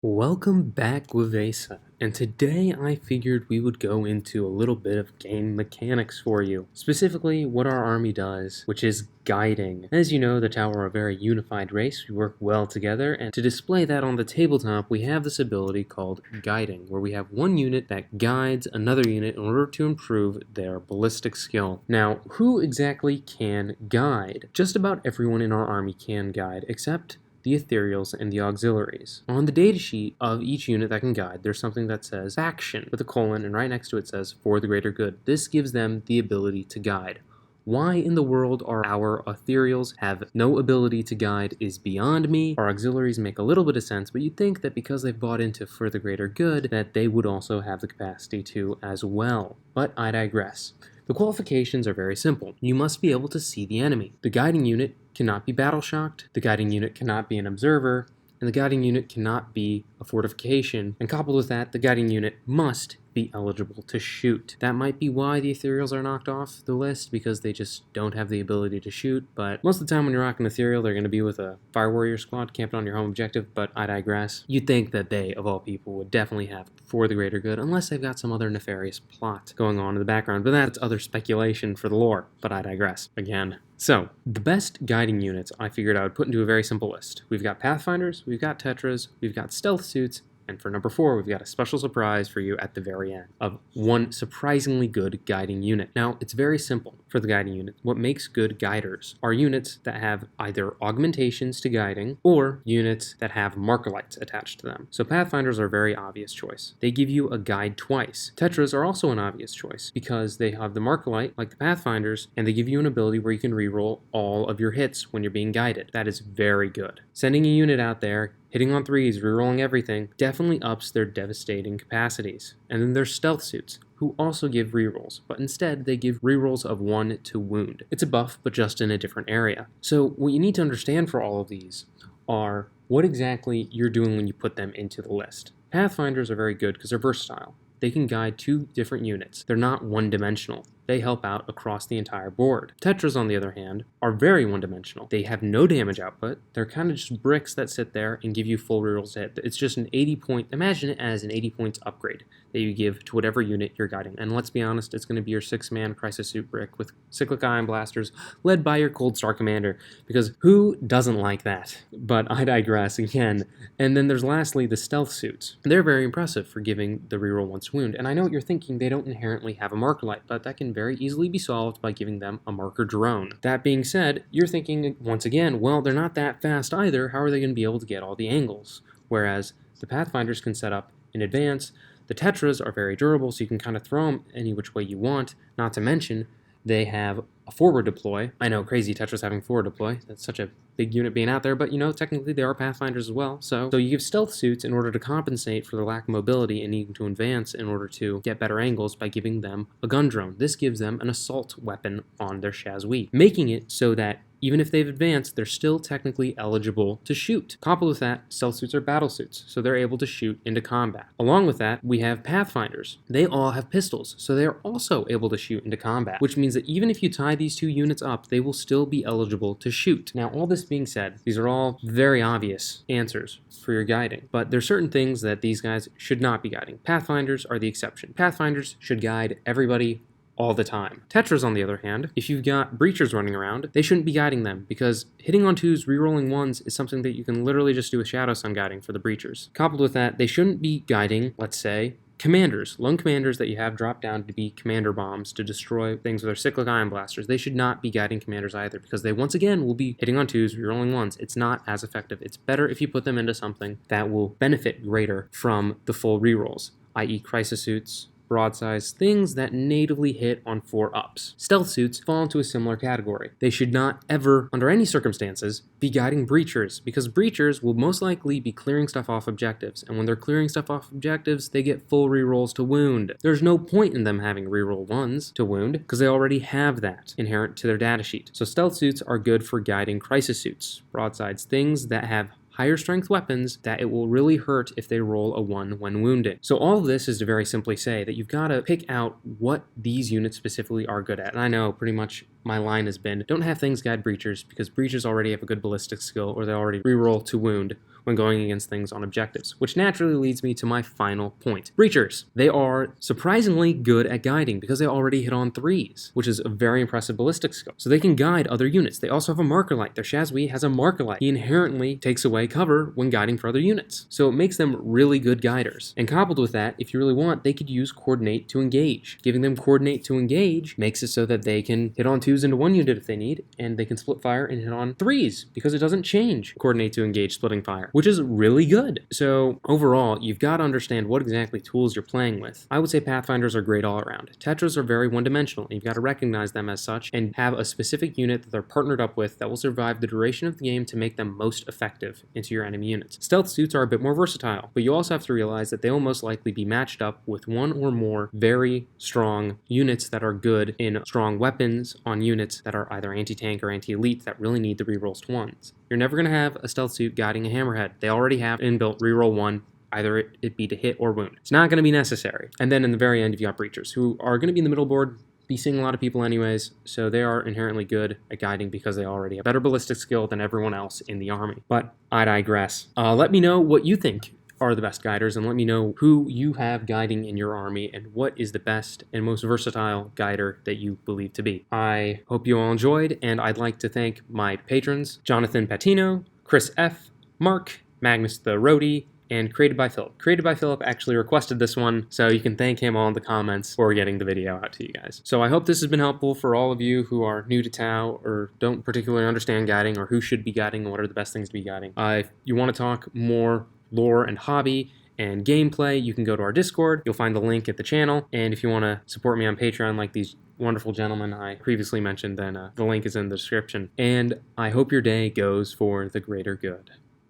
Welcome back, Lavesa, and today I figured we would go into a little bit of game mechanics for you. Specifically, what our army does, which is guiding. As you know, the Tower are a very unified race, we work well together, and to display that on the tabletop, we have this ability called guiding, where we have one unit that guides another unit in order to improve their ballistic skill. Now, who exactly can guide? Just about everyone in our army can guide, except the ethereals, and the auxiliaries. On the datasheet of each unit that can guide, there's something that says faction with a colon, and right next to it says for the greater good. This gives them the ability to guide. Why in the world are our ethereals have no ability to guide is beyond me. Our auxiliaries make a little bit of sense, but you'd think that because they've bought into for the greater good, that they would also have the capacity to as well. But I digress. The qualifications are very simple. You must be able to see the enemy. The guiding unit cannot be battle shocked, the guiding unit cannot be an observer, and the guiding unit cannot be a fortification, and coupled with that, the guiding unit must be eligible to shoot. That might be why the ethereals are knocked off the list, because they just don't have the ability to shoot, but most of the time when you're rocking ethereal, they're going to be with a fire warrior squad camping on your home objective, but I digress. You'd think that they, of all people, would definitely have for the greater good, unless they've got some other nefarious plot going on in the background, but that's other speculation for the lore, but I digress again. So, the best guiding units I figured I would put into a very simple list. We've got Pathfinders, we've got Tetras, we've got Stealth Suits, and for number 4, we've got a special surprise for you at the very end of one surprisingly good guiding unit. Now, it's very simple for the guiding unit. What makes good guiders are units that have either augmentations to guiding or units that have marker lights attached to them. So Pathfinders are a very obvious choice. They give you a guide twice. Tetras are also an obvious choice because they have the marker light like the Pathfinders, and they give you an ability where you can reroll all of your hits when you're being guided. That is very good. Sending a unit out there, hitting on 3s, rerolling everything, definitely ups their devastating capacities. And then there's Stealth Suits, who also give rerolls, but instead they give rerolls of 1 to wound. It's a buff, but just in a different area. So what you need to understand for all of these are what exactly you're doing when you put them into the list. Pathfinders are very good because they're versatile. They can guide 2 different units. They're not one-dimensional. They help out across the entire board. Tetras, on the other hand, are very one-dimensional. They have no damage output. They're kind of just bricks that sit there and give you full rerolls to hit. It's just an 80 point, imagine it as an 80 points upgrade that you give to whatever unit you're guiding. And let's be honest, it's going to be your 6-man Crisis Suit brick with cyclic ion blasters led by your Cold Star Commander, because who doesn't like that? But I digress again. And then there's lastly the Stealth Suits. They're very impressive for giving the reroll once wound. And I know what you're thinking, they don't inherently have a marker light, but that can very easily be solved by giving them a marker drone. That being said, you're thinking once again, well, they're not that fast either. How are they going to be able to get all the angles? Whereas the Pathfinders can set up in advance. The Tetras are very durable, so you can kind of throw them any which way you want, not to mention they have a forward deploy. I know, crazy Tetras having forward deploy. That's such a big unit being out there, but technically they are Pathfinders as well. So you give Stealth Suits in order to compensate for the lack of mobility and needing to advance in order to get better angles by giving them a gun drone. This gives them an assault weapon on their Shazwi, making it so that even if they've advanced, they're still technically eligible to shoot. Coupled with that, Stealth Suits are battle suits, so they're able to shoot into combat. Along with that, we have Pathfinders. They all have pistols, so they're also able to shoot into combat, which means that even if you tie these 2 units up, they will still be eligible to shoot. Now, all this being said, these are all very obvious answers for your guiding, but there's certain things that these guys should not be guiding. Pathfinders are the exception. Pathfinders should guide everybody all the time. Tetras, on the other hand, if you've got breachers running around, they shouldn't be guiding them, because hitting on 2s, rerolling 1s is something that you can literally just do with Shadow Sun guiding for the breachers. Coupled with that, they shouldn't be guiding, let's say, commanders, lone commanders that you have drop down to be commander bombs to destroy things with their cyclic ion blasters. They should not be guiding commanders either, because they once again will be hitting on 2s, rerolling 1s. It's not as effective. It's better if you put them into something that will benefit greater from the full rerolls, i.e. Crisis Suits, broadsides, things that natively hit on 4-ups. Stealth Suits fall into a similar category. They should not ever, under any circumstances, be guiding breachers, because breachers will most likely be clearing stuff off objectives, and when they're clearing stuff off objectives, they get full rerolls to wound. There's no point in them having reroll 1s to wound, because they already have that inherent to their datasheet. So Stealth Suits are good for guiding Crisis Suits, broadsides, things that have higher strength weapons that it will really hurt if they roll a 1 when wounded. So all of this is to very simply say that you've got to pick out what these units specifically are good at. And I know pretty much my line has been, don't have things guide breachers, because breachers already have a good ballistic skill, or they already reroll to wound when going against things on objectives, which naturally leads me to my final point. Breachers, they are surprisingly good at guiding because they already hit on 3s, which is a very impressive ballistic skill. So they can guide other units. They also have a marker light. Their Shazwi has a marker light. He inherently takes away cover when guiding for other units. So it makes them really good guiders. And coupled with that, if you really want, they could use coordinate to engage. Giving them coordinate to engage makes it so that they can hit on 2s into one unit if they need, and they can split fire and hit on 3s because it doesn't change coordinate to engage splitting fire, which is really good. So overall, you've got to understand what exactly tools you're playing with. I would say Pathfinders are great all around. Tetras are very one-dimensional, and you've got to recognize them as such and have a specific unit that they're partnered up with that will survive the duration of the game to make them most effective into your enemy units. Stealth suits are a bit more versatile, but you also have to realize that they will most likely be matched up with one or more very strong units that are good in strong weapons on units that are either anti-tank or anti-elite that really need the rerolls to 1s. You're never going to have a stealth suit guiding a hammerhead. They already have inbuilt reroll 1, either it be to hit or wound. It's not going to be necessary. And then in the very end, you've got breachers, who are going to be in the middle board, be seeing a lot of people anyways, so they are inherently good at guiding because they already have better ballistic skill than everyone else in the army. But I digress. Let me know what you think are the best guiders, and let me know who you have guiding in your army and what is the best and most versatile guider that you believe to be. I hope you all enjoyed, and I'd like to thank my patrons, Jonathan Patino, Chris F., Mark, Magnus the Roadie, and Created by Philip. Created by Philip actually requested this one, so you can thank him all in the comments for getting the video out to you guys. So I hope this has been helpful for all of you who are new to Tau or don't particularly understand guiding or who should be guiding and what are the best things to be guiding. If you want to talk more lore and hobby and gameplay, you can go to our Discord. You'll find the link at the channel. And if you want to support me on Patreon like these wonderful gentlemen I previously mentioned, then the link is in the description. And I hope your day goes for the greater good.